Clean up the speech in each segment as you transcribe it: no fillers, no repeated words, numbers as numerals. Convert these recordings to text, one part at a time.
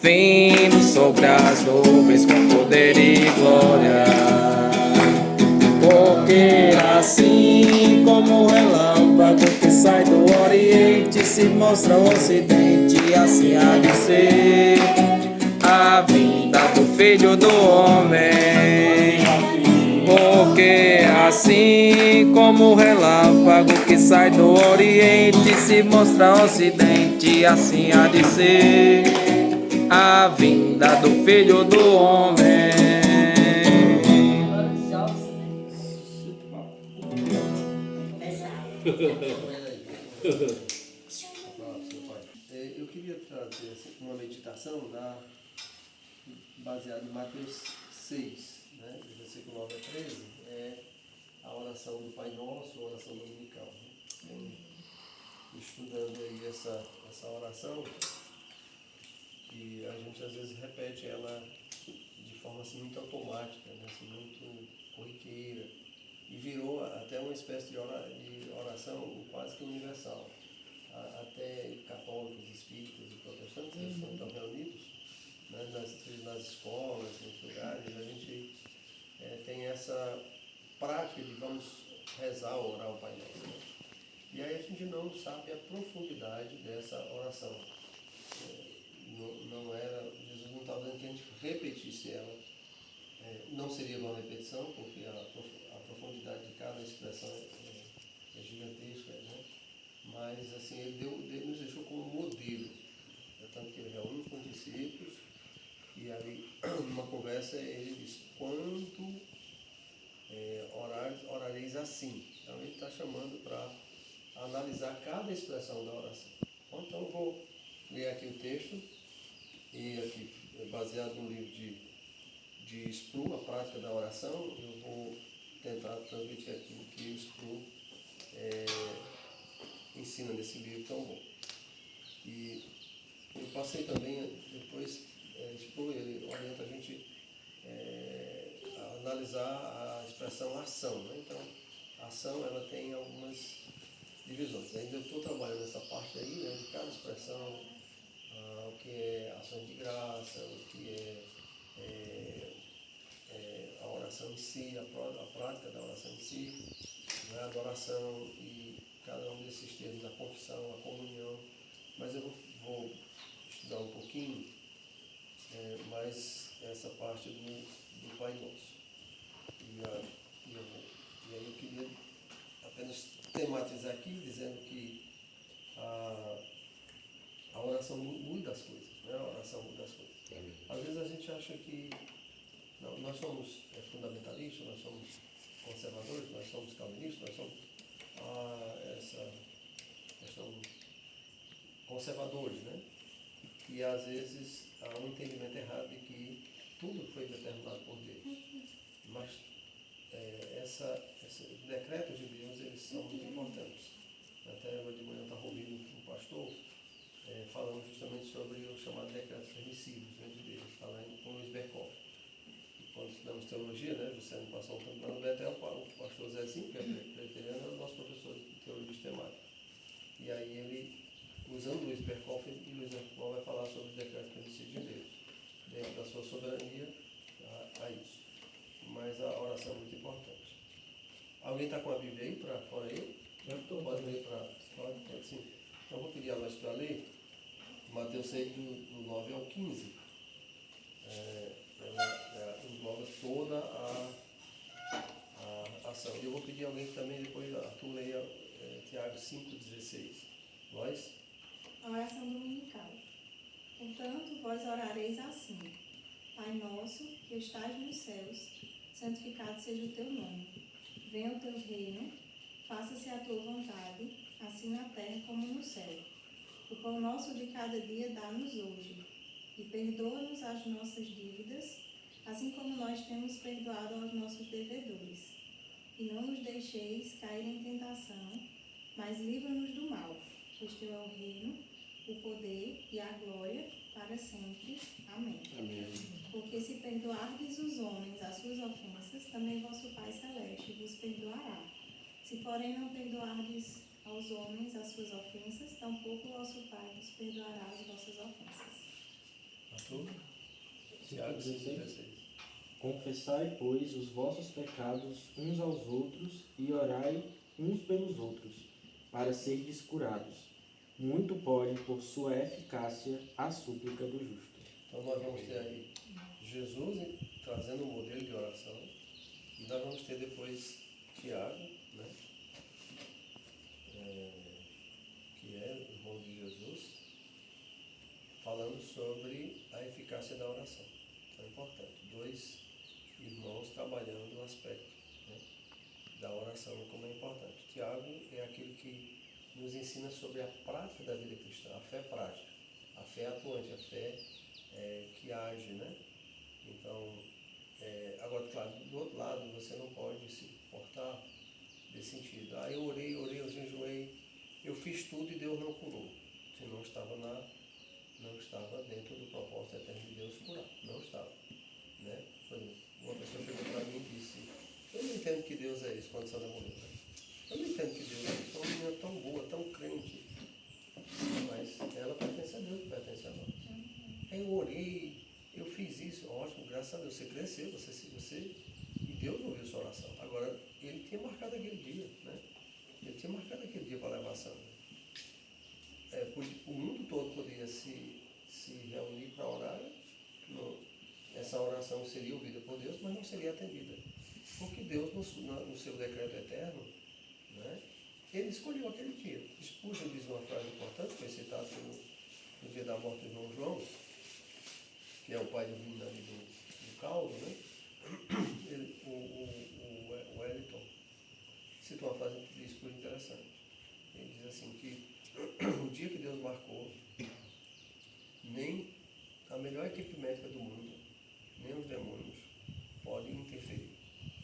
vindo sobre as nuvens com poder e glória. Porque assim como o relâmpago que sai do oriente se mostra o ocidente, assim há de ser a vinda do Filho do Homem. Porque assim como o relâmpago que sai do oriente se mostra o ocidente, assim há de ser a vinda do Filho do Homem. Eu queria trazer uma meditação baseada em Mateus 6, né? Do versículo 9 a 13, é a oração do Pai Nosso, a oração dominical. Né? Estudando aí essa oração, e a gente às vezes repete ela de forma assim, muito automática, né? Assim, muito corriqueira, e virou até uma espécie de oração quase que universal. Até católicos, espíritas e protestantes, eles estão reunidos, né, nas escolas, nos lugares, a gente tem essa prática de vamos rezar ou orar o Pai Nosso. Né? E aí a gente não sabe a profundidade dessa oração. Não era, Jesus não estava dizendo que a gente repetisse ela. Não seria uma repetição, porque a profundidade de cada expressão é gigantesca, né? Mas assim, ele nos deixou como modelo. Tanto que ele reúne com os discípulos e ali, numa conversa, ele diz: quando orareis assim. Então ele está chamando para analisar cada expressão da oração. Então eu vou ler aqui o texto, e aqui, baseado no livro de Spru, a prática da oração, eu vou tentar transmitir aquilo que o Spru ensina nesse livro tão bom. E eu passei também, depois, Spru, ele orienta a gente a analisar a expressão ação. Né? Então, a ação ela tem algumas divisões. Ainda eu estou trabalhando nessa parte aí, né, de cada expressão, o que é ação de graça, o que a oração em si, a prática da oração em si, né, a adoração e cada um desses termos, a confissão, a comunhão. Mas eu vou estudar um pouquinho mais essa parte do Pai Nosso. E aí eu queria apenas tematizar aqui, dizendo que a oração muda as coisas, né? A oração muda as coisas. Às vezes a gente acha que nós somos fundamentalistas, nós somos conservadores, nós somos calvinistas, nós somos nós somos conservadores, né? E às vezes há um entendimento errado de que tudo foi determinado por Deus. Mas esses decretos de Deus, eles são muito importantes. Até hoje de manhã eu estava ouvindo um pastor falando justamente sobre o chamado decreto permissivos, né, de Deus, está lá com Luiz Berkoff. Quando estudamos teologia, né, você não passou um tempo lá no Betel, o pastor Zezinho, que é presbiteriano, é o nosso professor de teologia sistemática. E aí ele, usando Luiz Berkoff, e Luiz Berkoff vai falar sobre os decretos permissivos de Deus, dentro da sua soberania a isso. Mas a oração é muito importante. Alguém está com a Bíblia aí para fora aí? Pode ler para fora? Pode sim. Então eu vou pedir a nós para ler Mateus 6, do 9 ao 15. Ela engloba toda a ação. E eu vou pedir a alguém que também depois Arthur leia Tiago 5,16. Nós? A oração dominical. Portanto, vós orareis assim: Pai nosso, que estás nos céus, santificado seja o teu nome. Venha o teu reino, faça-se a tua vontade, assim na terra como no céu. O pão nosso de cada dia dá-nos hoje, e perdoa-nos as nossas dívidas, assim como nós temos perdoado aos nossos devedores. E não nos deixeis cair em tentação, mas livra-nos do mal, pois teu é o reino, o poder e a glória para sempre. Amém. Amém. Porque se perdoardes os homens as suas ofensas, também vosso Pai Celeste vos perdoará. Se, porém, não perdoardes aos homens as suas ofensas, tampouco vosso Pai vos perdoará as vossas ofensas. Arthur? Tiago 5,16. Confessai, pois, os vossos pecados uns aos outros e orai uns pelos outros, para serdes curados. Muito pode, por sua eficácia, a súplica do justo. Então nós vamos ter aí Jesus trazendo um modelo de oração, e nós vamos ter depois Tiago, né? Que é o irmão de Jesus, falando sobre a eficácia da oração. Então é importante, dois irmãos trabalhando no aspecto, né, da oração, como é importante. Tiago é aquele que nos ensina sobre a prática da vida cristã, a fé prática, a fé atuante, a fé que age, né? Então, agora, claro, do outro lado, você não pode se portar desse sentido. Eu orei, eu jejuei, eu fiz tudo e Deus não curou. Se não estava dentro do propósito eterno de Deus curar. Não estava, né? Por exemplo, uma pessoa chegou para mim e disse: eu não entendo que Deus é isso, quando Sandra morreu, né? Eu não entendo que Deus é isso. É uma menina tão boa, tão crente, mas ela pertence a Deus, pertence a nós. Eu orei, eu fiz isso, ótimo, graças a Deus, você cresceu, e Deus ouviu sua oração. Agora, ele tinha marcado aquele dia, né? Ele tinha marcado aquele dia para levar a Sandra. O mundo todo poderia se reunir para orar, essa oração seria ouvida por Deus, mas não seria atendida. Porque Deus, no seu decreto eterno, né, ele escolheu aquele dia. Spurgeon diz uma frase importante, foi citado no dia da morte de João João, que é o pai do menino ali do caldo, né? O Wellington cita uma frase de Spurgeon interessante. Ele diz assim que o dia que Deus marcou, nem a melhor equipe médica do mundo, nem os demônios podem interferir.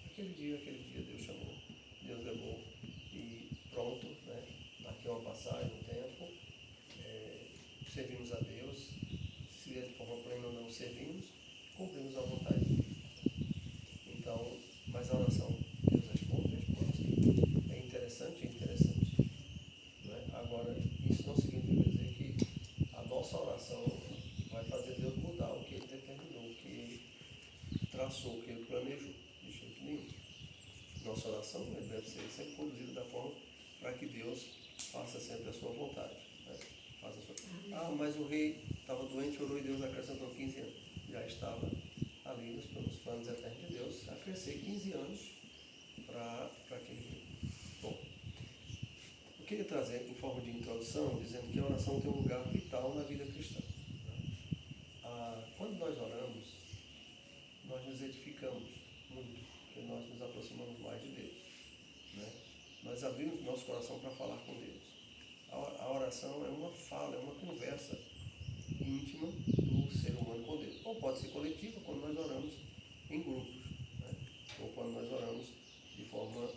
Aquele dia Deus chamou, Deus levou e pronto, né? Aqui é uma passagem, um tempo, servimos a Deus, se é de forma plena ou não servimos, cumprimos a vontade de Deus. Então, mas a oração, Deus responde sim. É interessante. Né? Agora, isso não significa dizer que a nossa oração vai fazer Deus mudar o que Ele determinou, o que Ele traçou, o que Ele planejou, de jeito nenhum. Nossa oração deve ser sempre conduzida da forma para que Deus faça sempre a sua vontade. Né? Mas o rei estava doente, orou e Deus acrescentou 15 anos. Já estava ali nos planos eternos de Deus, a crescer 15 anos para aquele rei. Bom, eu queria trazer em forma de introdução, dizendo que a oração tem um lugar vital na vida cristã. Quando nós oramos, nós nos edificamos muito, porque nós nos aproximamos mais de Deus. Né? Nós abrimos nosso coração para falar com Deus. A oração é uma fala, é uma conversa íntima do ser humano com Deus. Ou pode ser coletiva, quando nós oramos em grupos, né? Ou quando nós oramos de forma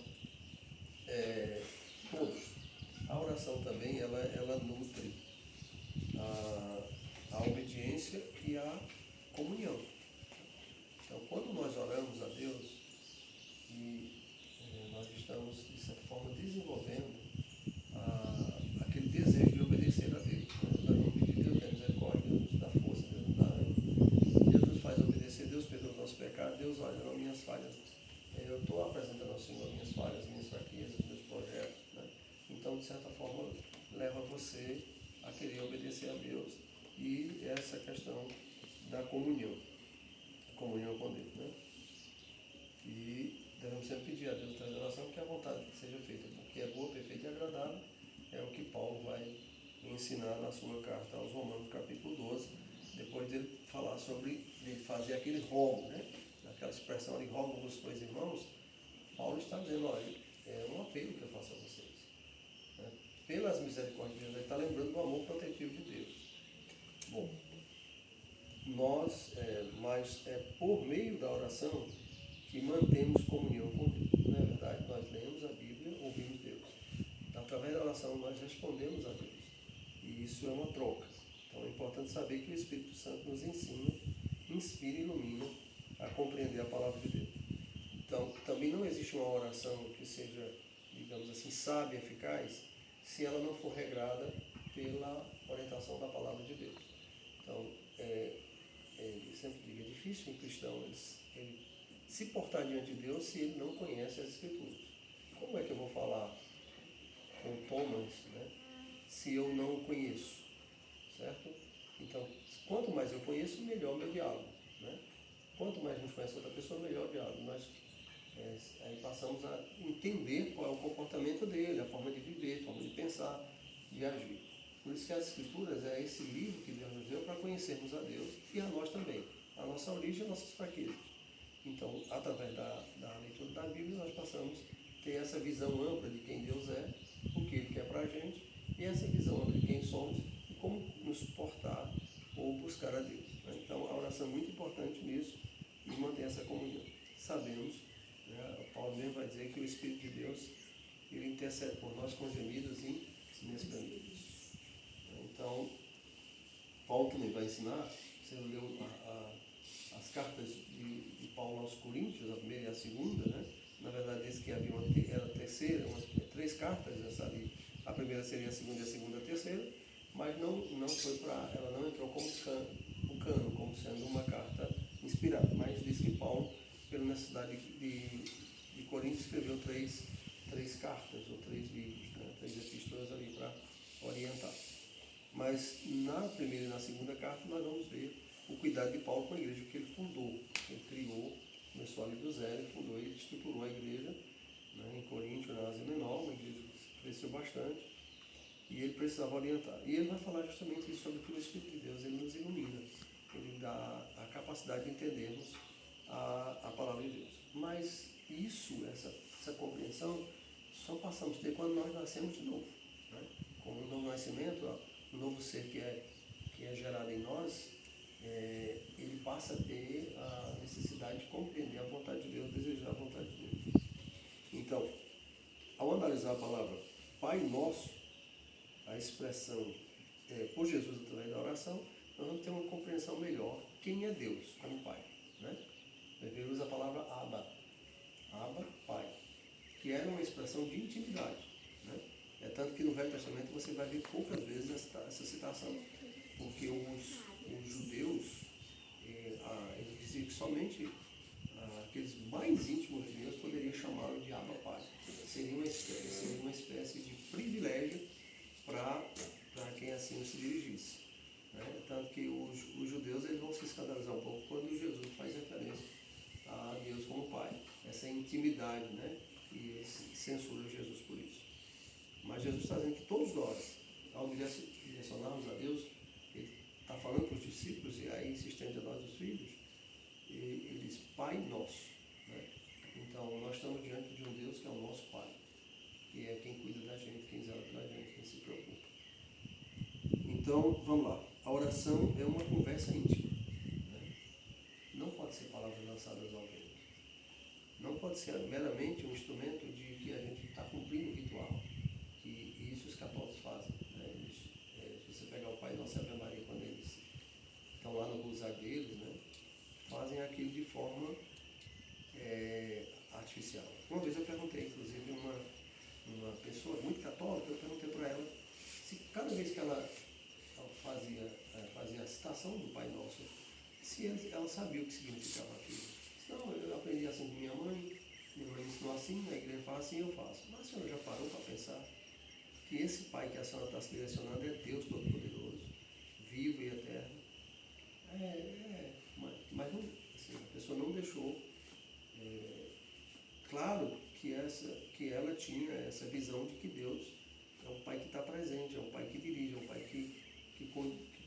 todos. A oração também, ela nutre a obediência e a comunhão. Então, quando nós oramos a Deus e nós estamos, de certa forma, desenvolvendo aquele desejo de obedecer a Deus. Nós vamos pedir: Deus tem misericórdia, Deus nos dá força, Deus nos dá ânimo, Deus nos faz obedecer, Deus perdoa os nossos pecados, Deus olha nas minhas falhas. Eu estou apresentando ao Senhor minhas falhas, minhas fraquezas, meus projetos. Né? Então, de certa forma, leva você a querer obedecer a Deus. E essa questão da comunhão com Deus, né? E devemos sempre pedir a Deus através da oração que a vontade seja feita, porque é boa, perfeita e agradável, é o que Paulo vai ensinar na sua carta aos Romanos, capítulo 12, depois de falar sobre de fazer aquele rogo, né? Aquela expressão de rogo-vos, pois, irmãos, Paulo está dizendo: olha, é um apelo que eu faço a vocês. Né? Pelas misericórdias de Deus, ele está lembrando do amor protetivo de Deus. Bom, mas é por meio da oração que mantemos comunhão com Deus. Não é verdade? Nós lemos a Bíblia, ouvimos Deus. Através da oração nós respondemos a Deus. E isso é uma troca. Então é importante saber que o Espírito Santo nos ensina, inspira e ilumina a compreender a palavra de Deus. Então, também não existe uma oração que seja, digamos assim, sábia, eficaz, se ela não for regrada pela orientação da palavra de Deus. Então, difícil um cristão ele se portar diante de Deus se ele não conhece as Escrituras. Como é que eu vou falar com Thomas, né, se eu não o conheço? Certo? Então, quanto mais eu conheço, melhor o meu diálogo. Né? Quanto mais a gente conhece outra pessoa, melhor o diálogo. Nós aí passamos a entender qual é o comportamento dele, a forma de viver, a forma de pensar, de agir. Por isso que as Escrituras é esse livro que Deus nos deu para conhecermos a Deus e a nós também, a nossa origem e as nossas fraquezas. Então, através da leitura da Bíblia, nós passamos a ter essa visão ampla de quem Deus é, o que Ele quer para a gente, e essa visão ampla de quem somos e como nos suportar ou buscar a Deus. Né? Então, a oração é muito importante nisso e manter essa comunhão. Sabemos, né, o Paulo mesmo vai dizer que o Espírito de Deus, ele intercede por nós com gemidos inexprimíveis. Então, Paulo também vai ensinar, você leu as cartas de Paulo aos Coríntios, a primeira e a segunda, né? Na verdade, diz que havia era terceira, três cartas, essa ali, a primeira seria a segunda e a segunda a terceira, mas não foi ela não entrou como cano, como sendo uma carta inspirada, mas diz que Paulo, pela necessidade de Coríntios, escreveu três cartas, ou três livros, né? Três epístolas ali para orientar. Mas na primeira e na segunda carta nós vamos ver o cuidado de Paulo com a igreja que ele fundou. Ele criou, começou ali do zero, ele fundou e estruturou a igreja, né, em Corinto, na Ásia Menor, uma igreja que cresceu bastante, e ele precisava orientar. E ele vai falar justamente isso sobre que o Espírito de Deus ele nos ilumina, ele dá a capacidade de entendermos a palavra de Deus. Mas isso, essa compreensão, só passamos a ter quando nós nascemos de novo. Né? Com o novo nascimento, o novo ser que é gerado em nós, ele passa a ter a necessidade de compreender a vontade de Deus, desejar a vontade de Deus. Então, ao analisar a palavra Pai Nosso, a expressão por Jesus através da oração, nós vamos ter uma compreensão melhor quem é Deus como Pai. Né? Ele usa a palavra Abba, Pai, que era uma expressão de intimidade. Né? É tanto que no Velho Testamento você vai ver poucas vezes essa citação, porque os judeus, eles diziam que somente aqueles mais íntimos de Deus poderiam chamá-lo de Abba Pai. Seria uma espécie de privilégio para quem assim se dirigisse. Né? Tanto que os judeus eles vão se escandalizar um pouco quando Jesus faz referência a Deus como Pai. Essa intimidade, né? E eles censuram Jesus por isso. Mas Jesus está dizendo que todos nós, ao direcionarmos a Deus, Ele está falando para os discípulos, e aí se estende a nós os filhos, e Ele diz Pai Nosso. Né? Então, nós estamos diante de um Deus que é o nosso Pai, que é quem cuida da gente, quem zela pela gente, quem se preocupa. Então, vamos lá. A oração é uma conversa íntima. Né? Não pode ser palavras lançadas ao vento. Não pode ser meramente um instrumento de que a gente está cumprindo o ritual. E isso os católicos fazem. Né? Se você pegar o Pai Nosso e a Ave Maria, quando eles estão lá no rosário deles, né? Fazem aquilo de forma artificial. Uma vez eu perguntei, inclusive, uma pessoa muito católica, eu perguntei para ela se cada vez que ela fazia a citação do Pai Nosso, se ela sabia o que significava aquilo. Não, eu aprendi assim com minha mãe ensinou assim, a igreja fala assim, eu faço. Mas a senhora já parou para pensar que esse Pai que a senhora está se direcionando é Deus Todo-Poderoso, vivo e eterno? Mas não, assim, a pessoa não deixou claro que ela tinha essa visão de que Deus é um Pai que está presente, é um Pai que dirige, é um Pai que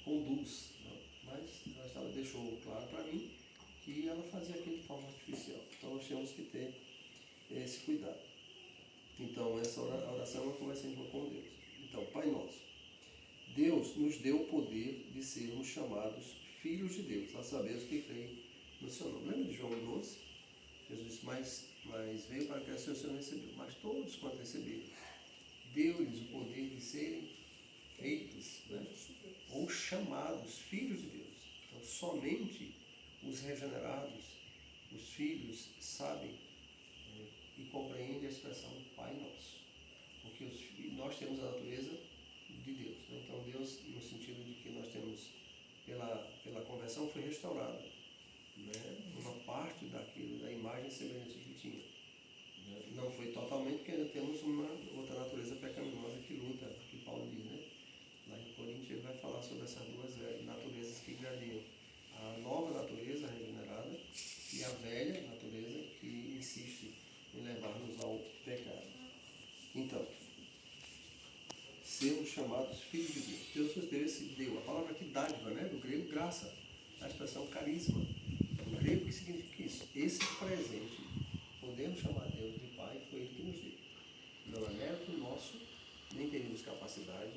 conduz. Não? Mas ela deixou claro para mim que ela fazia aquilo de forma artificial. Então nós temos que ter esse cuidado. Então essa oração é uma conversa íntima com Deus. Então, Pai Nosso, Deus nos deu o poder de sermos chamados filhos de Deus, a saber os que creem no seu nome. Lembra de João 12? Jesus disse, mas veio para que o Senhor recebeu. Mas todos quanto receberam, deu-lhes o poder de serem feitos, né? Ou chamados filhos de Deus. Então, somente os regenerados, os filhos, sabem e compreendem a expressão Pai Nosso. Porque nós temos a natureza de Deus. Né? Então, Deus, no sentido de que nós temos, pela conversão, foi restaurado. né, uma parte daquilo, da imagem e semelhança que tinha. Né? Não foi totalmente, porque ainda temos uma outra natureza pecaminosa que luta, que Paulo diz, né? Lá em Coríntios ele vai falar sobre essas duas naturezas que gladiam. A nova natureza regenerada e a velha natureza que insiste em levar-nos ao pecado. Então, sermos chamados filhos de Deus. Deus nos deu esse deu. A palavra aqui dádiva, né? Do grego graça, a expressão carisma. Do grego, o que significa isso? Esse presente, podemos chamar Deus de Pai, foi Ele que nos deu. Não é mérito nosso, nem teríamos capacidade,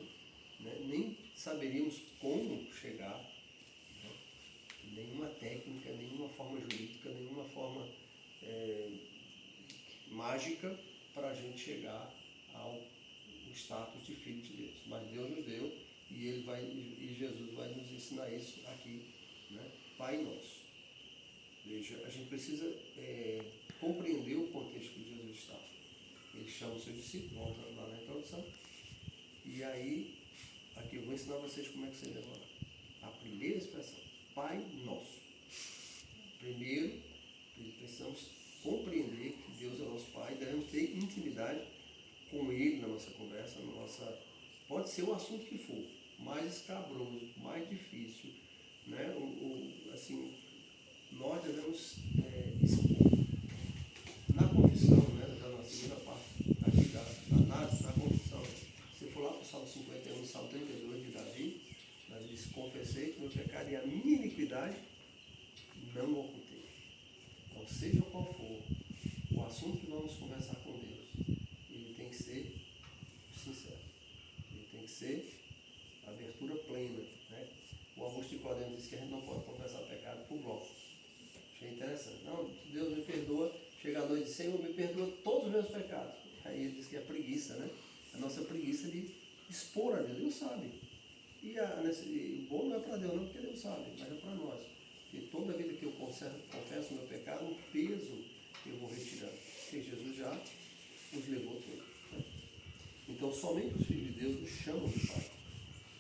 né? Nem saberíamos como chegar, né? Nenhuma técnica, nenhuma forma jurídica, nenhuma forma mágica para a gente chegar ao status de filho de Deus. Mas Deus nos deu e Jesus vai nos ensinar isso aqui, né? Pai Nosso. Veja, a gente precisa compreender o contexto que Jesus está. Ele chama os seus discípulos, voltando lá na introdução, e aí, aqui eu vou ensinar vocês como é que vocês devem orar. A primeira expressão, Pai Nosso. Primeiro, precisamos compreender que Deus é nosso Pai, devemos ter intimidade com Ele na nossa conversa, pode ser o assunto que for, mais escabroso, mais difícil, né? Assim, nós devemos expor. Na confissão, né, na segunda parte aqui da análise, na confissão, se for lá para o Salmo 51, Salmo 32 de Davi disse: confessei que meu pecado e a minha iniquidade não ocultei. Então, seja qual for o assunto que vamos conversar com Deus, ele tem que ser sincero, ele tem que ser abertura plena, né? O Augusto Nicodemo diz que a gente não pode confessar pecado por bloco. Achei interessante. Não, Deus me perdoa, chega à noite e diz: Senhor, me perdoa todos os meus pecados. Aí ele diz que é preguiça, né? A nossa preguiça de expor a Deus. Deus sabe. E o bom não é para Deus não, porque Deus sabe, mas é para nós. Porque toda vida que eu confesso o meu pecado, o peso eu vou retirando. Porque Jesus já os levou todos. Né? Então, somente os filhos de Deus nos chamam de Pai.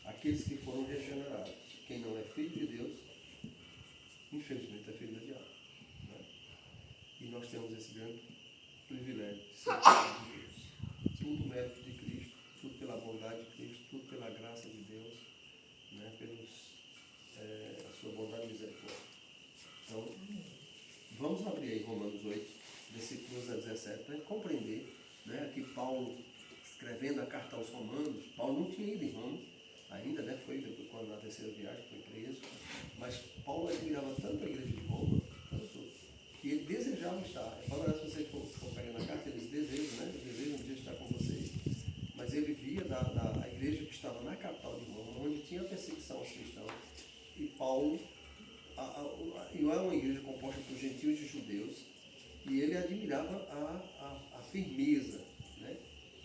Aqueles que foram regenerados. Quem não é filho de Deus, infelizmente é filho do diabo. Né? E nós temos esse grande privilégio de ser filhos de Deus. Tudo mérito de Cristo, tudo pela bondade de Cristo, tudo pela graça de Deus, né? A sua bondade e misericórdia. Então, vamos abrir aí Romanos 8, versículos a 17, para compreender, né? Aqui Paulo, escrevendo a carta aos Romanos, Paulo não tinha ido em Roma ainda, né? Foi quando na terceira viagem foi preso, mas Paulo admirava tanto a igreja de Roma, que ele desejava estar. Agora, se você for pegar na carta, eles desejam, né? Eles desejam um dia estar com vocês. Mas ele via a igreja que estava na capital de Roma, onde tinha perseguição aos cristãos. E Paulo, e é uma igreja composta por gentios e judeus, e ele admirava a firmeza, né,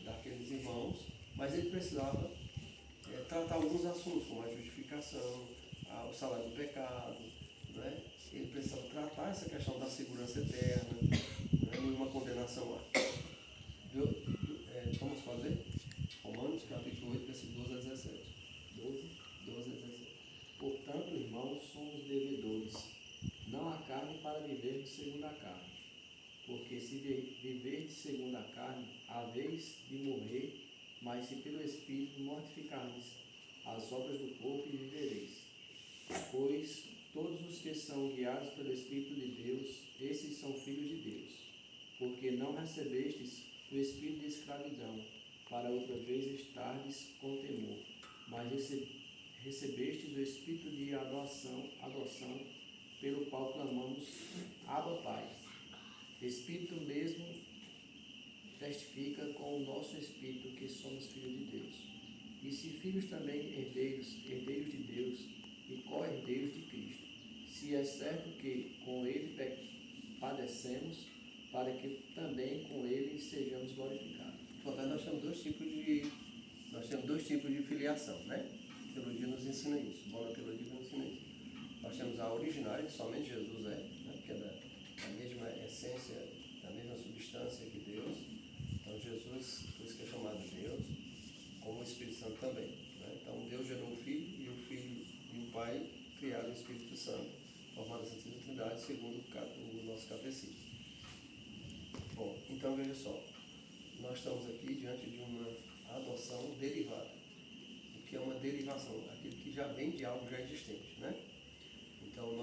daqueles irmãos, mas ele precisava tratar alguns assuntos, como a justificação, o salário do pecado, né? Ele precisava tratar essa questão da segurança eterna, né? Nenhuma condenação lá. Vamos fazer? Romanos capítulo 8, versículo 12 a 17. 12 a 17. Portanto, irmãos, somos devedores, não a carne, para vivermos segundo a carne. Porque se viverdes segundo a carne, haveis de morrer, mas se pelo Espírito mortificardes as obras do corpo, vivereis. Pois todos os que são guiados pelo Espírito de Deus, esses são filhos de Deus. Porque não recebestes o espírito de escravidão, para outra vez estardes com temor, mas recebestes o espírito de adoção, pelo qual clamamos: Abba, Pai. Espírito mesmo testifica com o nosso espírito que somos filhos de Deus. E se filhos também, herdeiros de Deus e co-herdeiros de Cristo. Se é certo que com ele padecemos, para que também com ele sejamos glorificados. Portanto, nós temos dois tipos de filiação, né? A teologia nos ensina isso, boa teologia nos ensina isso. Nós temos a originária, que somente Jesus é, né? Que é da mesma essência, da mesma substância que Deus. Então, Jesus, por isso que é chamado Deus, como o Espírito Santo também. Né? Então, Deus gerou o Filho e o Pai criaram o Espírito Santo, formada a Santíssima Trindade, segundo o nosso catecismo. Bom, então veja só, nós estamos aqui diante de uma adoção derivada. O que é uma derivação? Aquilo que já vem de algo já existente, né? Então,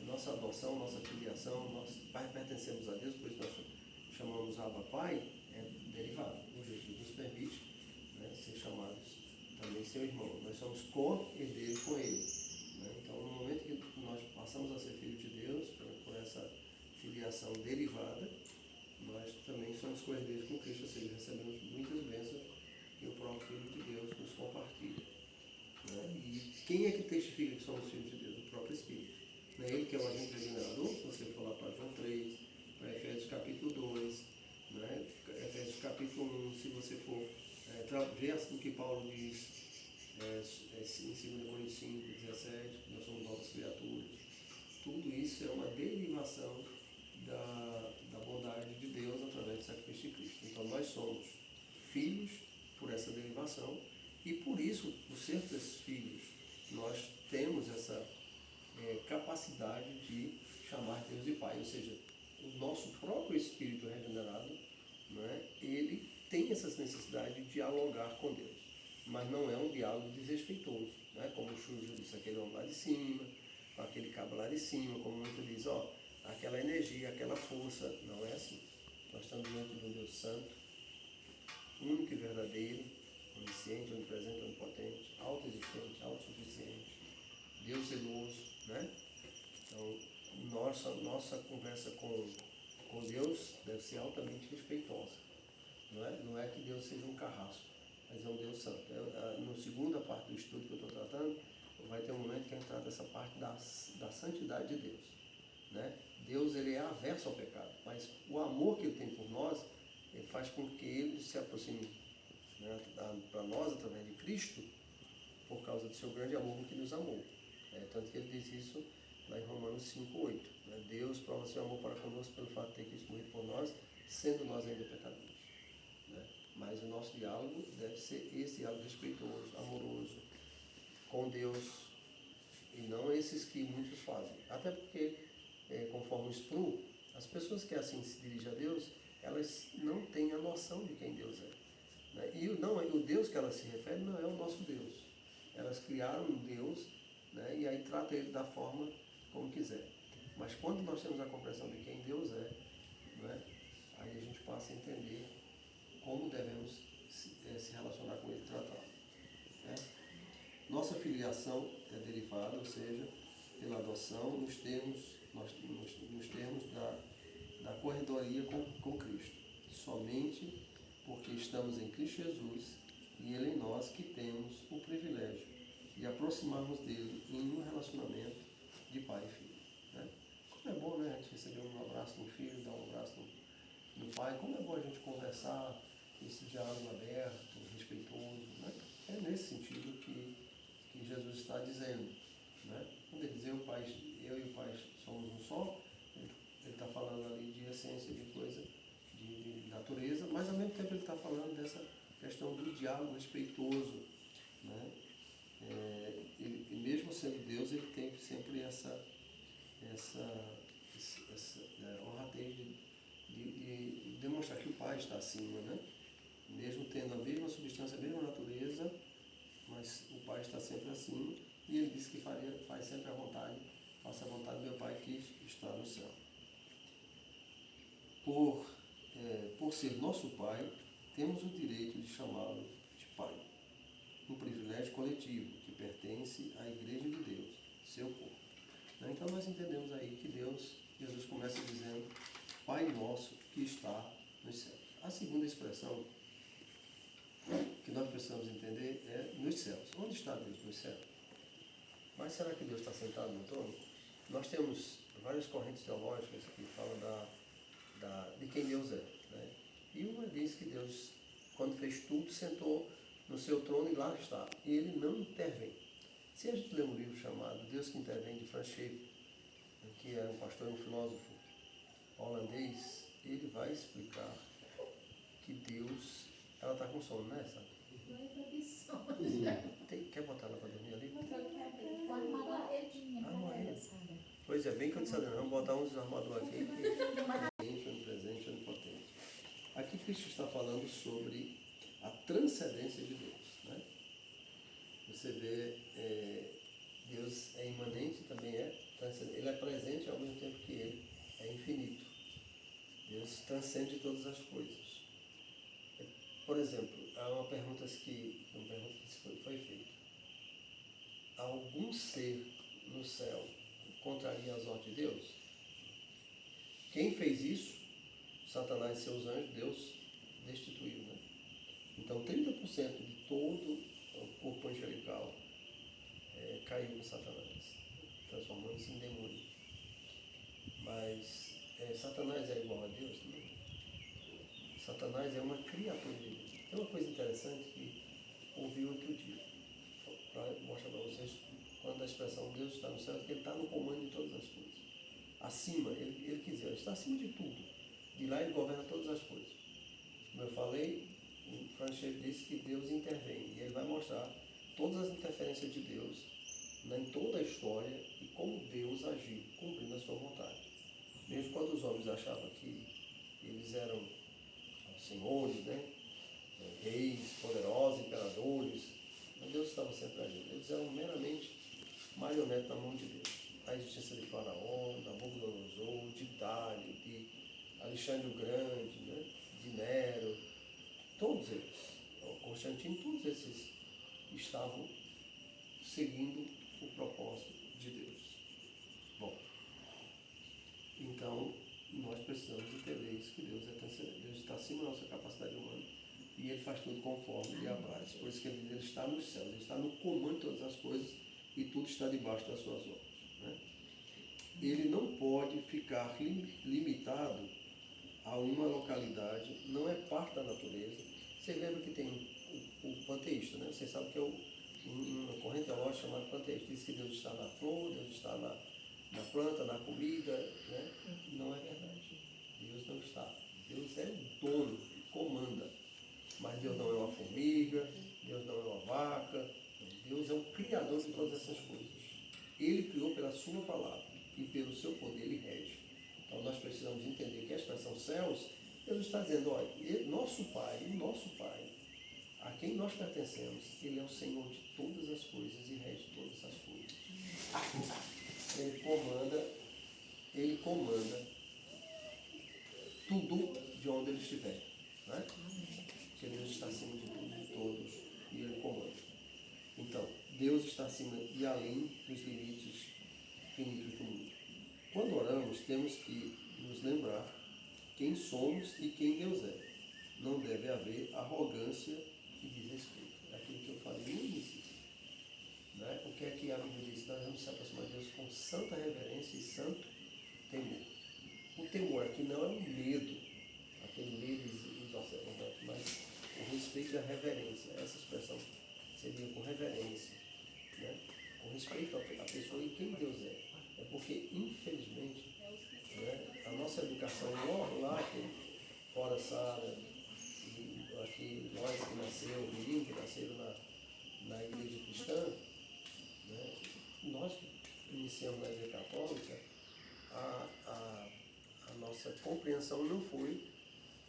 nossa adoção, nossa filiação, nós pertencemos a Deus, por isso nós chamamos Abba Pai, é derivado. O Jesus nos permite, né, ser chamados também seu irmão. Nós somos co-herdeiros com Ele. Né? Então, no momento que nós passamos a ser filhos de Deus, por essa filiação derivada, nós também somos co-herdeiros com Cristo, ou seja, recebemos muitas bênçãos que o próprio Filho de Deus nos compartilha. Né? E quem é que testifica que somos filhos de Deus? O próprio Espírito. Não é Ele que é o agente regenerador? Se você for lá para João 3, para Efésios capítulo 2, né? Efésios capítulo 1, se você for ver o que Paulo diz em 2 Coríntios 5, 17, que nós somos novas criaturas. Tudo isso é uma derivação da bondade de Deus através do sacrifício de Cristo. Então nós somos filhos por essa derivação e por isso, por ser desses filhos, nós temos essa capacidade de chamar Deus de Pai, ou seja, o nosso próprio espírito regenerado, né, ele tem essa necessidade de dialogar com Deus, mas não é um diálogo desrespeitoso, né, como o Xuxa disse, aquele homem lá de cima, com aquele cabo lá de cima, como muito diz, aquela energia, aquela força, não é assim. Nós estamos diante de um Deus santo, único e verdadeiro, onisciente, onipresente, onipotente, autoexistente, autossuficiente, Deus zeloso, né? Então, nossa conversa com Deus deve ser altamente respeitosa. Não é que Deus seja um carrasco, mas é um Deus santo. Na segunda parte do estudo que eu estou tratando, vai ter um momento que a gente trata dessa parte da santidade de Deus. Né? Deus ele é averso ao pecado, mas o amor que Ele tem por nós, Ele faz com que Ele se aproxime, né, para nós através de Cristo, por causa do seu grande amor com que nos amou. Tanto que Ele diz isso lá em Romanos 5:8. Né? Deus prova seu amor para conosco pelo fato de ter Cristo morrido por nós, sendo nós ainda pecadores. Né? Mas o nosso diálogo deve ser esse diálogo respeitoso, amoroso, com Deus, e não esses que muitos fazem. Até porque, conforme o Spru, as pessoas que assim se dirigem a Deus, elas não têm a noção de quem Deus é. Né? E o Deus que elas se referem não é o nosso Deus. Elas criaram um Deus, né, e aí tratam ele da forma como quiser. Mas quando nós temos a compreensão de quem Deus é, né, aí a gente passa a entender como devemos se relacionar com Ele e tratá-lo. Né? Nossa filiação é derivada, ou seja, pela adoção, nos termos da corredoria com Cristo. Somente porque estamos em Cristo Jesus e Ele em nós que temos o privilégio de aproximarmos dele em um relacionamento de pai e filho. Né? Como é bom, né, a gente receber um abraço do filho, dar um abraço do pai. Como é bom a gente conversar, esse diálogo aberto, respeitoso. Né? É nesse sentido que Jesus está dizendo. Né? Quando ele diz eu e o Pai somos um só, ele está falando ali de essência, de coisa, de natureza, mas ao mesmo tempo ele está falando dessa questão do diálogo respeitoso. Né? E mesmo sendo Deus, ele tem sempre essa honradez de demonstrar que o Pai está acima, né? Mesmo tendo a mesma substância, a mesma natureza, mas o Pai está sempre acima, e ele diz que faz sempre a vontade, faça a vontade do meu Pai que está no céu. Por ser nosso Pai, temos o direito de chamá-lo de Pai. Um privilégio coletivo que pertence à Igreja de Deus, seu corpo. Então nós entendemos aí que Jesus começa dizendo, Pai nosso que está nos céus. A segunda expressão que nós precisamos entender é nos céus. Onde está Deus? Nos céus. Mas será que Deus está sentado no trono? Nós temos várias correntes teológicas que falam de quem Deus é. Né? E uma diz que Deus, quando fez tudo, sentou no seu trono e lá está. E ele não intervém. Se a gente ler um livro chamado Deus que Intervém, de Franz Schaeffer, que é um pastor e um filósofo holandês, ele vai explicar que Deus... Ela está com sono, né, sabe? Não estou de sono. Quer botar ela para dormir ali? Com uma moedinha para ela, sabe? Deus é bem que eu disse, não, botar uns armadores aqui, onipresente, onipotente. Aqui Cristo está falando sobre a transcendência de Deus, né? Você vê, Deus é imanente, também é transcendente. Ele é presente ao mesmo tempo que ele é infinito. Deus transcende todas as coisas. Por exemplo, há uma pergunta que foi feita. Algum ser no céu contraria as ordens de Deus? Quem fez isso? Satanás e seus anjos, Deus destituiu, né? Então 30% de todo o corpo angelical caiu com Satanás, transformando-se em demônio. Mas Satanás é igual a Deus? Não. Satanás é uma criatura de Deus. Tem uma coisa interessante que ouvi outro dia, para mostrar para vocês, quando a expressão Deus está no céu, é que ele está no comando de todas as coisas. Acima, ele quer dizer, ele está acima de tudo. De lá ele governa todas as coisas. Como eu falei, o Franchet disse que Deus intervém, e ele vai mostrar todas as interferências de Deus em toda a história e como Deus agiu, cumprindo a sua vontade. Mesmo quando os homens achavam que eles eram senhores, né? Reis, poderosos, imperadores, mas Deus estava sempre agindo. Eles eram meramente marionetes na mão de Deus. A existência de Faraó, Nabucodonosor, de Dário, de Alexandre o Grande, né? De Nero, todos eles, Constantino, todos esses estavam seguindo o propósito de Deus. Bom, então nós precisamos entender isso, que Deus é transcendente. Deus está acima da nossa capacidade humana e Ele faz tudo conforme lhe apraz. Por isso que ele está nos céus, Ele está no comando de todas as coisas e tudo está debaixo das suas ordens, né? Ele não pode ficar limitado a uma localidade, não é parte da natureza. Você lembra que tem o panteísta, né? Você sabe que é uma corrente teológica chamada panteísta. Diz que Deus está na flor, Deus está na planta, na comida, né? Não é verdade. Deus não está. Deus é o dono, comanda. Mas Deus não é uma formiga, Deus não é uma vaca. Deus é o criador de todas essas coisas. Ele criou pela sua palavra e pelo seu poder ele rege. Então nós precisamos entender que a expressão céus, Deus está dizendo, olha, nosso Pai, a quem nós pertencemos, Ele é o Senhor de todas as coisas e rege todas as coisas. Ele comanda tudo de onde Ele estiver, né? Porque Deus está acima de tudo, de todos, e Ele comanda. Então, Deus está acima e além dos limites finitos do mundo. Quando oramos, temos que nos lembrar quem somos e quem Deus é. Não deve haver arrogância e desrespeito. É aquilo que eu falei no início, né? O que é que a Bíblia diz? Nós vamos se aproximar de Deus com santa reverência e santo temor. O temor aqui não é um medo, aquele medo exorcizante, mas o respeito e a reverência. Essa expressão seria com reverência, né? Com respeito à pessoa e quem Deus é. É porque, infelizmente, né, a nossa educação lá, fora Sara, e aqui nós que nasceu, o menino que nasceram na igreja cristã, né, nós que iniciamos na igreja católica, a nossa compreensão não foi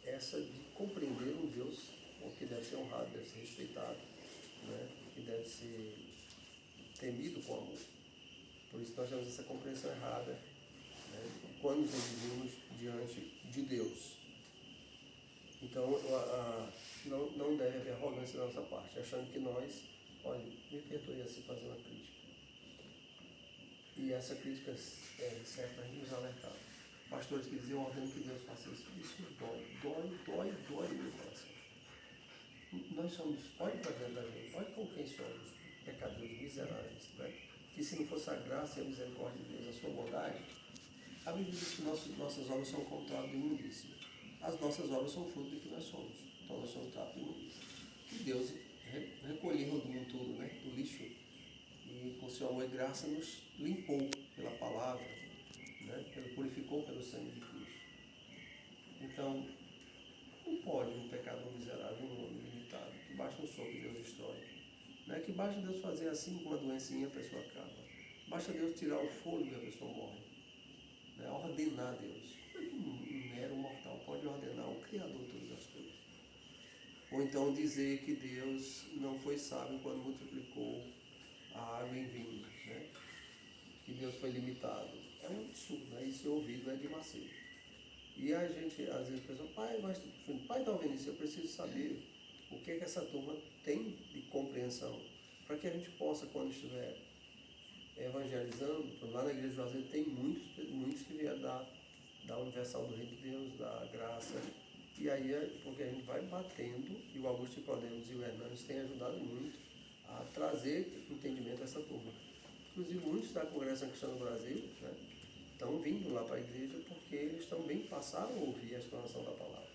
essa de compreender um Deus que deve ser honrado, deve ser respeitado, né, que deve ser temido com amor. Por isso nós temos essa compreensão errada, né, quando nos exibimos diante de Deus. Então, não deve haver arrogância da nossa parte, achando que nós, olha, me perdoe assim fazer uma crítica. E essa crítica serve para nos alertar. Pastores que diziam, ordem que Deus faça isso, isso dói no meu coração. Nós somos, olhe para dentro da gente, olhe com quem somos, pecadores miseráveis, né? Que se não fosse a graça e a misericórdia de Deus, a sua bondade, a Bíblia diz que nossas obras são contrárias de imundícia. As nossas obras são fruto do que nós somos. Então nós somos trato de imundícia. E Deus recolheu do mundo todo, né, do lixo, e com seu amor e graça nos limpou pela palavra, né, purificou pelo sangue de Cristo. Então, não pode um pecador miserável, um homem limitado, que basta um sopro e Deus destrói. Não é que basta Deus fazer assim com uma doencinha, a pessoa acaba. Basta Deus tirar o fôlego e a pessoa morre. né? Ordenar Deus. Como é que um mero mortal pode ordenar o Criador de todas as coisas? Ou então dizer que Deus não foi sábio quando multiplicou a água em vinho, né? Que Deus foi limitado. É um absurdo, né? Isso é ouvido é de Macedo. E a gente, às vezes, pensa, pai está ouvindo isso, eu preciso saber o que é que essa turma tem de compreensão, para que a gente possa, quando estiver evangelizando, lá na igreja de Juazeiro tem muitos que vieram da Universal do Reino de Deus, da Graça, e aí é porque a gente vai batendo, e o Augusto Nicodemos e o Hernandes têm ajudado muito a trazer entendimento a essa turma. Inclusive, muitos da Congregação Cristã do Brasil, né, estão vindo lá para a igreja porque eles também passaram a ouvir a explanação da palavra.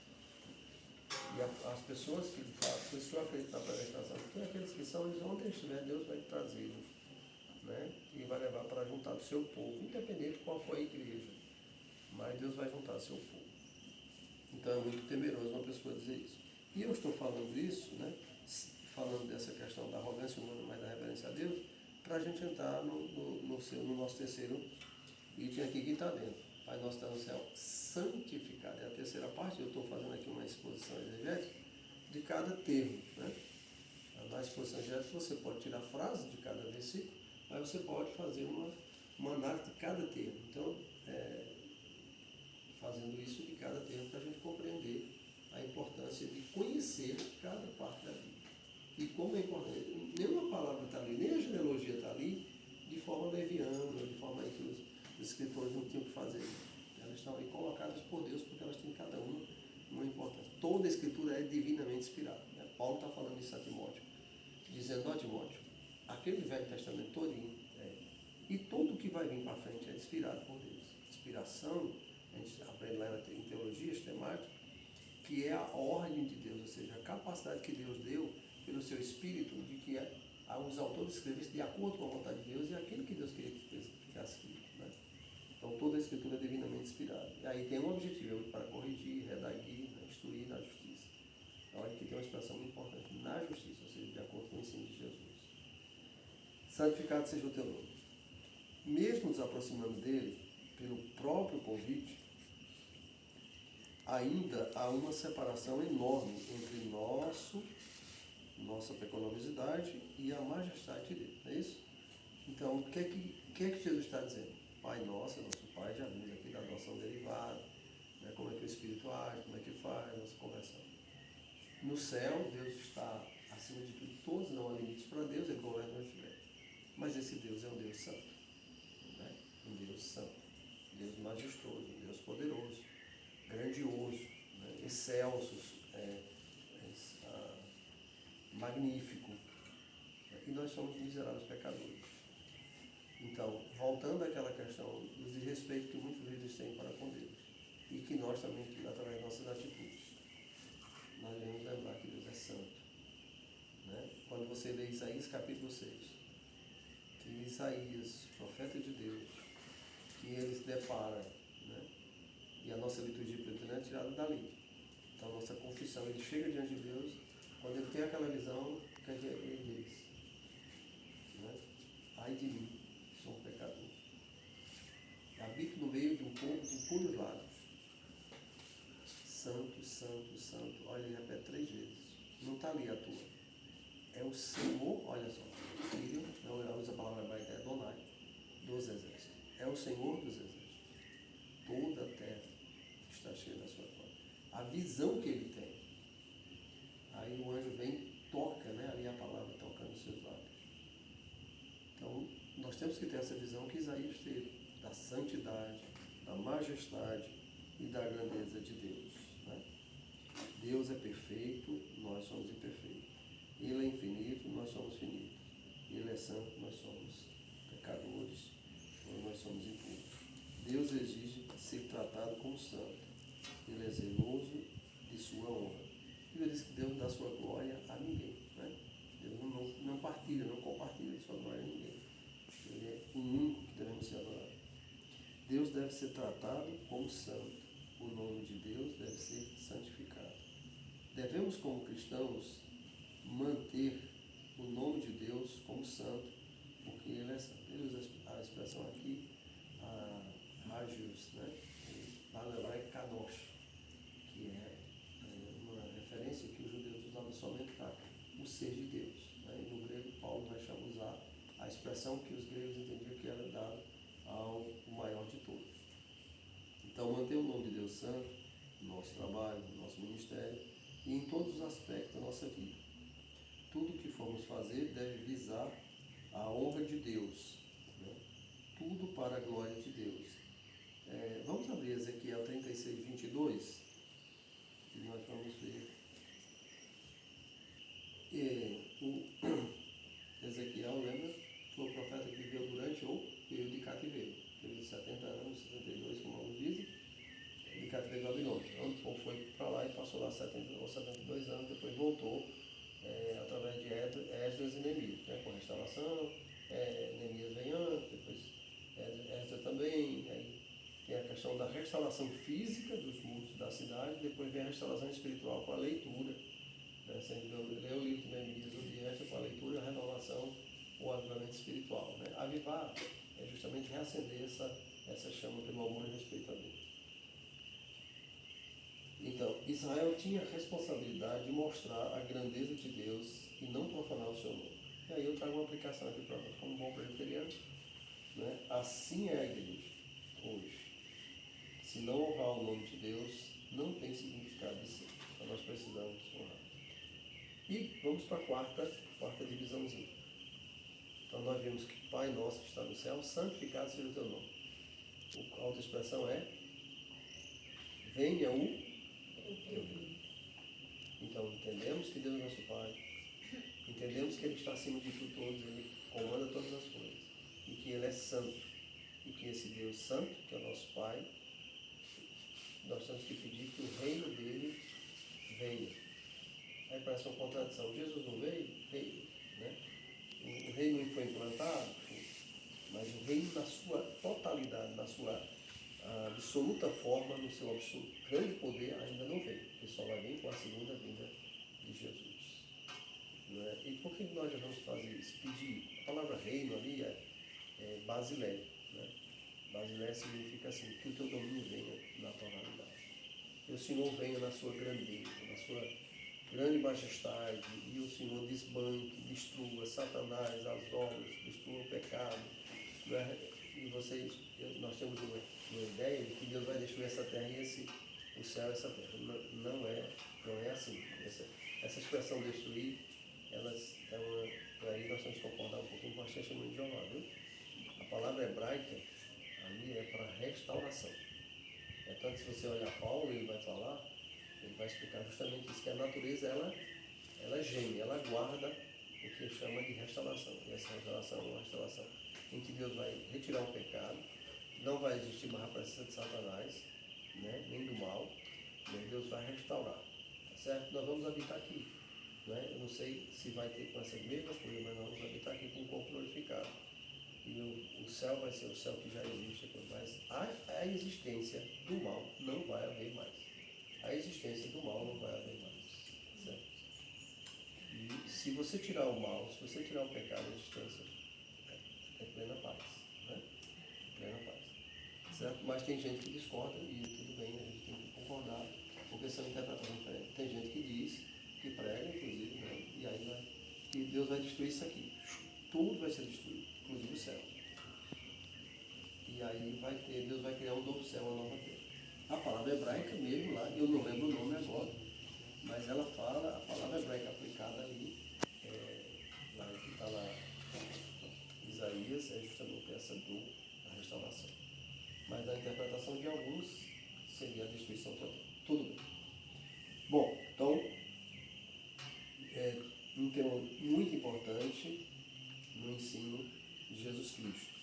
E as pessoas que, de fato, a pessoa acredita na predicação, porque aqueles que são, eles onde estiver, Deus vai trazê-los, né, e vai levar para juntar do seu povo, independente de qual for a igreja, mas Deus vai juntar seu povo. Então é muito temeroso uma pessoa dizer isso. E eu estou falando isso, né, falando dessa questão da arrogância humana, mas da reverência a Deus, para a gente entrar no nosso terceiro item aqui que está dentro. Pai nosso que está no céu, santificado. É a terceira parte, eu estou fazendo aqui uma exposição exegética de cada termo, né? Na exposição exegética você pode tirar frases de cada versículo, mas você pode fazer uma análise de cada termo. Então, fazendo isso de cada termo para a gente compreender a importância de conhecer cada parte da Bíblia. E como é importante, nenhuma palavra está ali, nem a genealogia está ali de forma leviana, de forma aí que os escritores não tinham que fazer. Elas estão aí colocadas por Deus porque elas têm cada uma importância. Toda a escritura é divinamente inspirada, né? Paulo está falando isso a Timóteo, dizendo, ó Timóteo, aquele Velho Testamento todinho, e tudo que vai vir para frente é inspirado por Deus. Inspiração, a gente aprende lá em teologia sistemática, que é a ordem de Deus, ou seja, a capacidade que Deus deu pelo seu Espírito de que os autores escrevessem de acordo com a vontade de Deus e aquilo que Deus queria que ficasse escrito, né? Então toda a escritura é divinamente inspirada. E aí tem um objetivo, para corrigir, redaguir, né, instruir na justiça. Olha que tem uma expressão muito importante, na justiça, ou seja, de acordo com o ensino de Jesus. Santificado seja o teu nome. Mesmo nos aproximando dele, pelo próprio convite, ainda há uma separação enorme entre nossa pecaminosidade e a majestade dele, não é isso? Então, o que é que Jesus está dizendo? Pai nosso, nosso Pai, já vimos aqui da adoção derivada, né, como é que o Espírito age, como é que faz, nossa conversão. No céu, Deus está acima de tudo, todos não há limites para Deus, ele governa onde estiver. Mas esse Deus é um Deus santo, né? Um Deus santo, um Deus majestoso, um Deus poderoso, grandioso, né? Excelsos, magnífico, e nós somos miseráveis pecadores. Então, voltando àquela questão do desrespeito que muitos líderes têm para com Deus, e que nós também, através de nossas atitudes, nós devemos lembrar que Deus é santo, né? Quando você lê Isaías capítulo 6, que Isaías, profeta de Deus, que ele se depara, né? E a nossa liturgia preteriana é tirada dali. Então, a nossa confissão, ele chega diante de Deus, quando ele tem aquela visão, o que ele diz? Né? Ai de mim, sou um pecador. Habito no meio de um povo de puros lábios. Santo, santo, santo. Olha, ele repete 3 vezes. Não está ali à toa. É o Senhor, olha só, Filho, não usa a palavra hebraica, é Donai, dos exércitos. É o Senhor dos exércitos. Toda a terra está cheia da sua glória. A visão que ele tem. Aí o anjo vem e toca, né, ali a palavra tocando os seus lábios. Então, nós temos que ter essa visão que Isaías teve, da santidade, da majestade e da grandeza de Deus, né? Deus é perfeito, nós somos imperfeitos. Ele é infinito, nós somos finitos. Ele é santo, nós somos pecadores, nós somos impuros. Deus exige ser tratado como santo. Ele é zeloso de sua honra. Ele diz que Deus dá sua glória a ninguém, né? Deus não partilha, não compartilha de sua glória a ninguém. Ele é o único que devemos ser adorados. Deus deve ser tratado como santo. O nome de Deus deve ser santificado. Devemos, como cristãos, manter o nome de Deus como santo, porque ele é santo. Ele usa a expressão aqui, hagios, kadosh, que é uma referência que os judeus usavam somente para o ser de Deus. Né? E no grego, Paulo vai usar a expressão que os gregos entendiam que era dada ao maior de todos. Então, manter o nome de Deus santo no nosso trabalho, no nosso ministério e em todos os aspectos da nossa vida. Tudo que formos fazer deve visar a honra de Deus, né? Tudo para a glória de Deus. Vamos abrir Ezequiel 36, 22, que nós vamos ver. Ezequiel, lembra? Foi o profeta que viveu durante o período de cativeiro, período de 70 anos, 72, como alguns dizem, de cativeiro babilônico. Então, o povo foi para lá e passou lá 70 ou 72 anos, depois voltou através de Esdras e Neemias, né, com restauração. Neemias vem antes, depois Esdras também. Aí tem a questão da restauração física dos muros da cidade, depois vem a restauração espiritual com a leitura. Você lê o livro de Neemias ou de Esdras com a leitura, a renovação, o avivamento espiritual. Né? Avivar é justamente reacender essa chama pelo amor e respeito a Deus. Então, Israel tinha a responsabilidade de mostrar a grandeza de Deus e não profanar o seu nome. E aí eu trago uma aplicação aqui para nós, como bom presbiteriano. Né? Assim é a igreja hoje. Se não honrar o nome de Deus, não tem significado de ser. Então nós precisamos honrar. E vamos para a quarta divisãozinha. Então nós vimos que Pai nosso que está no céu, santificado seja o teu nome. A outra expressão é: venha o teu reino. Então entendemos que Deus é nosso Pai, entendemos que Ele está acima de tudo, todos, Ele comanda todas as coisas, e que Ele é santo, e que esse Deus santo, que é o nosso Pai, nós temos que pedir que o reino dele venha. Aí parece uma contradição. Jesus não veio? Veio, né? O reino foi implantado, mas o reino na sua totalidade, na sua absoluta forma, no seu absoluto grande poder, ainda não veio, porque só vai vir com a segunda vinda de Jesus. Né? E por que nós devemos fazer isso? Pedir. A palavra reino ali é basilé. Né? Basilé significa assim, que o teu domínio venha na totalidade. Que o Senhor venha na sua grandeza, na sua grande majestade, e o Senhor desbanque, destrua Satanás, as obras, destrua o pecado. Né? E nós temos uma ideia de que Deus vai destruir essa terra e o céu e essa terra. Não é assim. Essa expressão destruir, aí nós temos que concordar um pouquinho com a testemunha de Jeová, viu? A palavra hebraica ali é para restauração. Tanto se você olhar Paulo, ele vai falar, ele vai explicar justamente isso, que a natureza ela geme, ela guarda o que chama de restauração. E essa restauração é uma restauração em que Deus vai retirar o pecado, não vai existir mais a presença de Satanás, né, nem do mal, mas Deus vai restaurar. Tá certo? Nós vamos habitar aqui. Né? Eu não sei se vai ter com essas mesmas coisas, mas nós vamos habitar aqui com o corpo glorificado. E o céu vai ser o céu que já existe, mas a existência do mal não vai haver mais. A existência do mal não vai haver mais. Certo? E se você tirar o mal, se você tirar o pecado, a existência é plena paz. Né? Plena paz. Certo? Mas tem gente que discorda, e tudo bem, a gente tem que concordar, porque são interpretações diferentes. Tem gente que diz, que prega, inclusive, né? E aí que Deus vai destruir isso aqui. Tudo vai ser destruído, inclusive o céu. E aí Deus vai criar um novo céu, uma nova terra. A palavra hebraica mesmo lá, eu não lembro o nome agora, mas ela fala, a palavra hebraica aplicada ali, lá que está lá, Isaías, é justamente essa da restauração. Mas a interpretação de alguns seria a destruição total. Tudo bem. Bom, então, um tema muito importante no ensino de Jesus Cristo.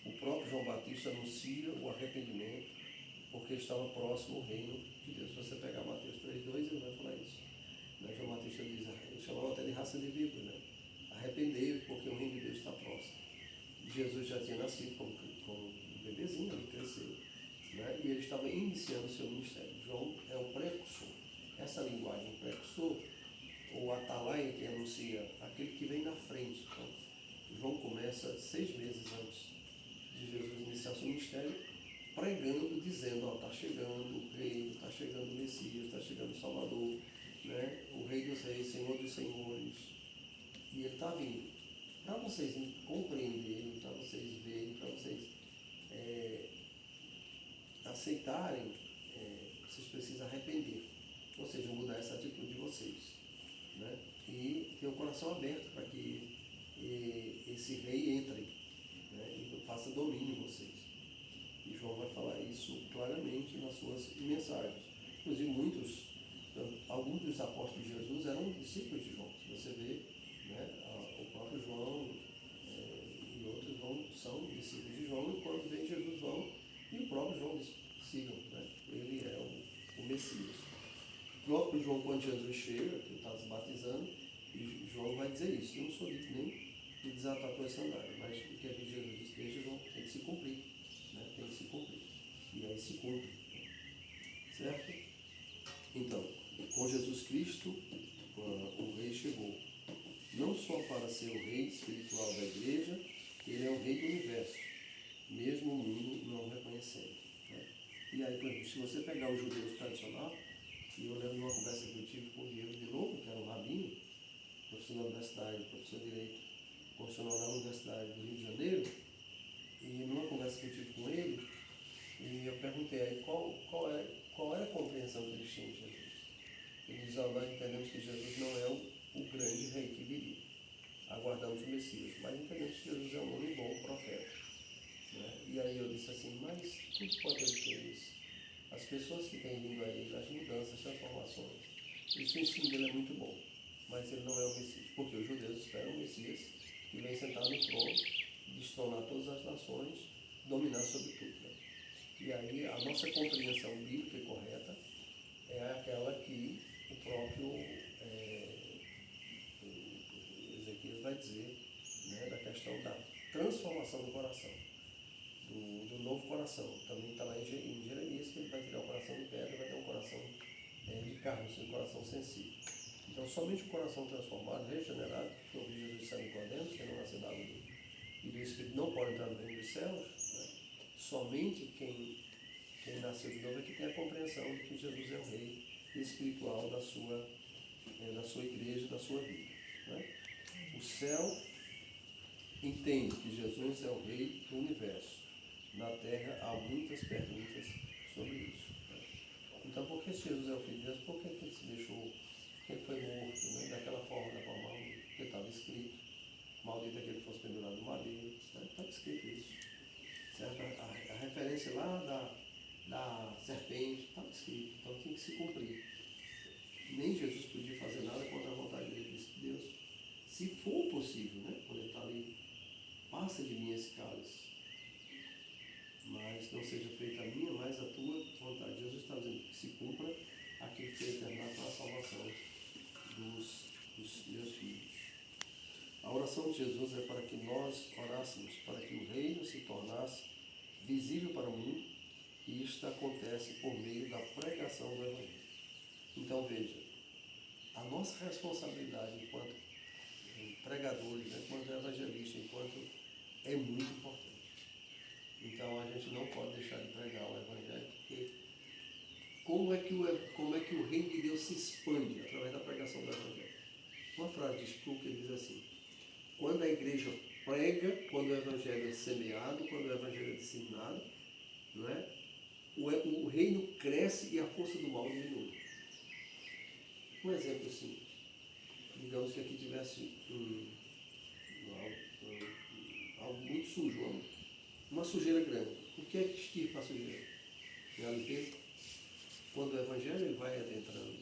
O próprio João Batista anuncia o arrependimento porque estava próximo o reino de Deus. Se você pegar Mateus 3:2, ele vai falar isso. Né? João Batista diz, ele chamava até de raça de víbora, né? Arrependei-vos porque o reino de Deus está próximo. Jesus já tinha nascido como um bebezinho, ele cresceu. Né? E ele estava iniciando o seu ministério. João é o precursor. Essa linguagem, precursor, ou atalaia, que anuncia aquele que vem na frente. Então, João começa 6 meses antes de Jesus iniciar seu ministério, pregando, dizendo, ó, está chegando o Rei, está chegando o Messias, está chegando o Salvador, né? O Rei dos Reis, Senhor dos Senhores, e ele está vindo. Para vocês compreenderem, para vocês verem, para vocês aceitarem, vocês precisam arrepender, ou seja, mudar essa atitude de vocês, né? E ter o coração aberto para que esse Rei entre, né? E faça domínio em vocês. E João vai falar isso claramente nas suas mensagens. Inclusive, alguns dos apóstolos de Jesus eram discípulos de João. Se você vê, né, o próprio João e outros são discípulos de João, e quando vem Jesus vão, e o próprio João diz, sigam, né? Ele é o Messias. O próprio João, quando Jesus chega, que está se batizando, e João vai dizer isso, eu não sou dito nem de desatar tua sandália, mas o que Jesus disse, deixa, João, tem que se cumprir, né? Tem que se cumprir, e aí se cumpre, certo? Então, com Jesus Cristo, o Rei chegou, não só para ser o Rei espiritual da igreja, ele é o Rei do universo, mesmo o mundo não o reconhecendo, né? E aí, por exemplo, se você pegar os judeus tradicional, e eu lembro de uma conversa que eu tive com o Diego de Novo, que era um rabino, professor da universidade, professor de Direito constitucional na Universidade do Rio de Janeiro, e numa conversa que eu tive com ele, e eu perguntei a ele qual era a compreensão que eles tinham de Jesus. Ele diz, nós entendemos que Jesus não é o grande rei que viria, aguardamos o Messias, mas entendemos que Jesus é um homem bom, um profeta, né? E aí eu disse assim, mas tudo pode ser isso. As pessoas que têm vindo a ele, as mudanças, as transformações, isso o ensino dele é muito bom, mas ele não é o Messias, porque os judeus esperam o Messias que vem sentar no trono, destronar todas as nações, dominar sobre tudo, né? E aí a nossa compreensão bíblica e correta é aquela que o próprio Ezequias vai dizer, né, da questão da transformação do coração, do novo coração. Também está lá em Jeremias que ele vai tirar o coração de pedra e vai ter um coração de carne, um coração sensível. Então, somente o coração transformado, regenerado, que ouviu Jesus sair com Deus, que não nasceu da água e do Espírito, não pode entrar no reino dos céus, né? Somente quem nasceu de novo é que tem a compreensão de que Jesus é o Rei espiritual da sua igreja, da sua vida, né? O céu entende que Jesus é o Rei do universo. Na terra há muitas perguntas sobre isso, né? Então, por que Jesus é o Filho de Deus? Por que ele se deixou, que ele foi morto, né, daquela forma, da forma que estava escrito? Maldito é que ele fosse pendurado no madeiro, né? Está escrito isso, certo? A referência lá da serpente, estava escrito, então tinha que se cumprir. Nem Jesus podia fazer nada contra a vontade dele, disse Deus, se for possível, né? Quando ele está ali, passa de mim esse cálice, mas não seja feita a minha, mas a tua vontade. Jesus está dizendo que se cumpra aquilo que foi determinado para a salvação dos meus filhos. A oração de Jesus é para que nós orássemos, para que o reino se tornasse visível para o mundo, e isto acontece por meio da pregação do Evangelho. Então veja, a nossa responsabilidade enquanto pregadores, né, enquanto evangelistas, é muito importante. Então a gente não pode deixar de pregar o Evangelho, porque como é que o reino de Deus se expande através da pregação do Evangelho? Uma frase de Spurgeon diz assim: quando a igreja prega, quando o Evangelho é semeado, quando o Evangelho é disseminado, não é? O reino cresce e a força do mal diminui. Um exemplo simples. Digamos que aqui tivesse algo muito sujo, uma sujeira grande. O que é que extirpa a sujeira? É a limpeza. Quando o Evangelho ele vai adentrando,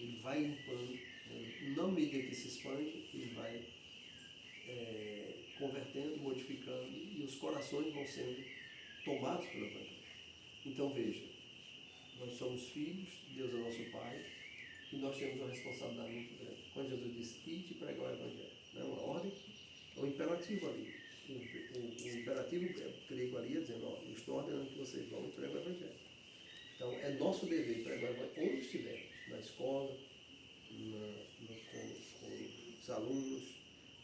ele vai limpando, na medida que se expande, ele vai convertendo, modificando, e os corações vão sendo tomados pelo Evangelho. Então veja, nós somos filhos, Deus é nosso Pai, e nós temos uma responsabilidade muito grande. Quando Jesus disse, ide pregar o Evangelho, não é uma ordem, é um imperativo ali. O imperativo grego ali é dizendo, eu estou ordenando que vocês vão e pregam o Evangelho. Então é nosso dever pregar o Evangelho onde estiver, na escola, com os alunos,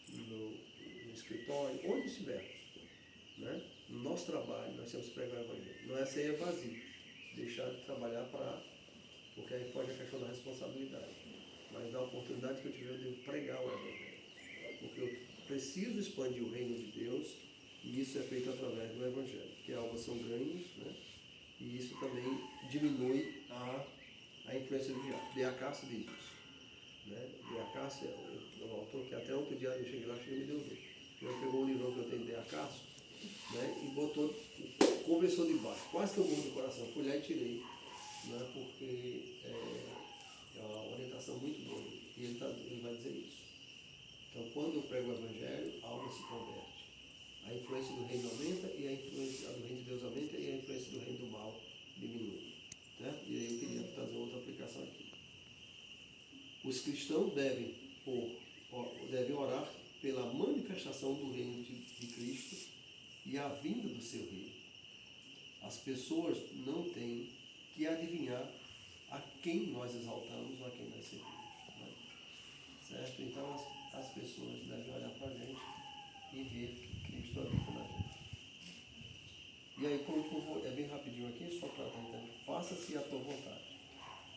no escritório, onde estivermos, né? nosso trabalho, nós temos que pregar o Evangelho. Não é ser evasivo, deixar de trabalhar porque aí foge a questão da responsabilidade. Mas na oportunidade que eu tiver, eu devo pregar o Evangelho. Porque eu preciso expandir o reino de Deus, e isso é feito através do Evangelho, que almas são ganhas, né? E isso também diminui a influência do diabo. De Acácio diz isso. Né? De Acácio é um autor que até outro dia eu cheguei lá e me deu ver. Ele pegou um livro que eu tenho de Acácio, né? E botou, conversou de baixo, quase que eu morro do coração. Fui lá e tirei, né? Porque é uma orientação muito boa. E ele vai dizer isso. Então, quando eu prego o Evangelho, a alma se converte. A influência do reino aumenta, e a influência do reino de Deus aumenta, e a influência do reino do mal diminui. Né? E aí eu queria trazer outra aplicação aqui. Os cristãos devem orar pela manifestação do reino de Cristo e a vinda do seu reino. As pessoas não têm que adivinhar a quem nós exaltamos ou a quem nós servimos. Né? Certo? Então, as pessoas devem olhar para a gente e ver que Cristo habita na gente. E aí, por último, é bem rapidinho aqui, só para entender. Faça-se a tua vontade.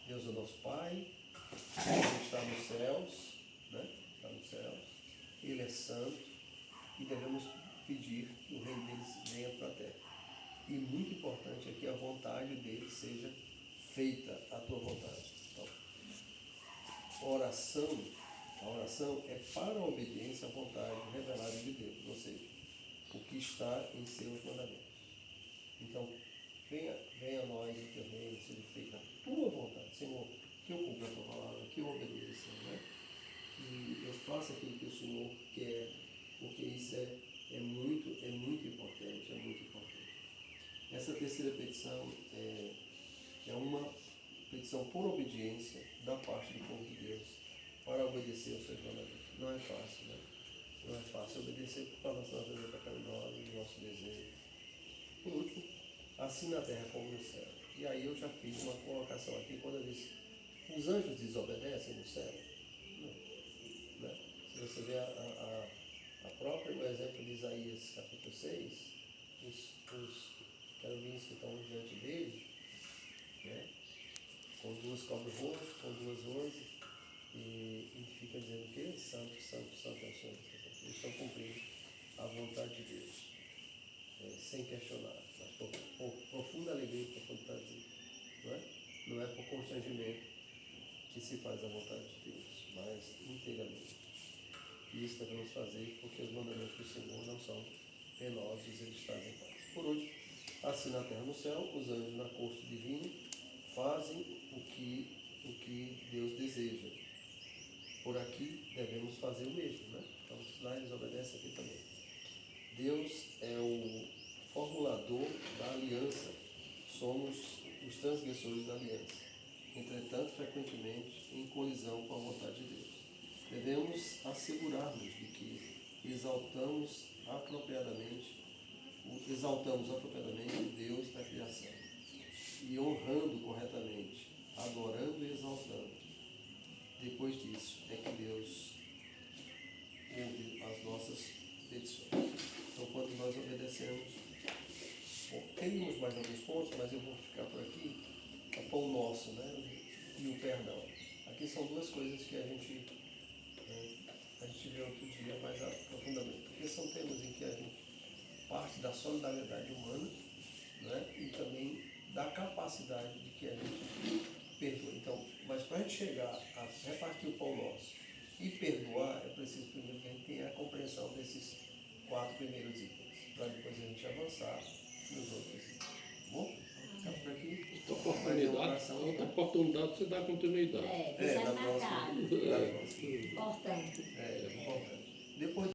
Deus é o nosso Pai, Ele está nos céus, né? Está nos céus, Ele é santo, e devemos pedir que o reino dele venha para a terra. E muito importante é que a vontade dele seja feita, a tua vontade. Então, a oração é para a obediência à vontade revelada de Deus, ou seja, o que está em seus mandamentos. Então, venha a nós o teu reino, seja feita a tua vontade, Senhor, que eu cumpra a tua palavra, que eu obedeça, né? Que eu faça aquilo que o Senhor quer, porque isso é muito importante, é muito importante. Essa terceira petição é uma petição por obediência da parte do povo de Deus para obedecer aos seus mandamentos. Não é fácil, né? Não é fácil obedecer por causa da nossa vida pecaminosa, do nosso desejo. Por último, assim na terra como no céu. E aí eu já fiz uma colocação aqui quando eu disse: os anjos desobedecem no céu? Não, né? Se você ver a própria, o exemplo de Isaías capítulo 6, os querubins que estão diante dele, né? Com duas cobras roxas, com duas onze, e fica dizendo o quê? Santo, santo, santo é o Senhor. Eles estão cumprindo a vontade de Deus, sem questionar, mas por profunda alegria e profundo prazer. Não é por constrangimento que se faz a vontade de Deus, mas inteiramente. E isso devemos fazer porque os mandamentos do Senhor não são penosos, eles trazem paz. Por último, assim na terra e no céu, os anjos na corte divina fazem o que Deus deseja. Por aqui devemos fazer o mesmo, né? Então, lá eles obedecem aqui também. Deus é o formulador da aliança, somos os transgressores da aliança, entretanto, frequentemente em colisão com a vontade de Deus. Devemos assegurar-nos de que exaltamos apropriadamente Deus da criação e honrando corretamente, adorando e exaltando. Depois disso é que Deus ouve as nossas petições. Então, quando nós obedecemos, teríamos mais alguns pontos, mas eu vou ficar por aqui. O pão nosso, né? E o perdão. Aqui são duas coisas que a gente vê outro dia mais profundamente, porque são temas em que a gente parte da solidariedade humana, né? E também da capacidade de que a gente perdoa. Então, mas para a gente chegar a repartir o pão nosso e perdoar, é preciso primeiro que a gente tenha a compreensão desses 4 primeiros itens, para depois a gente avançar nos outros itens. Tá bom? Ficar por aqui. Outra oportunidade você dá continuidade. Deixa na marcado. próxima. Importante. Importante. Depois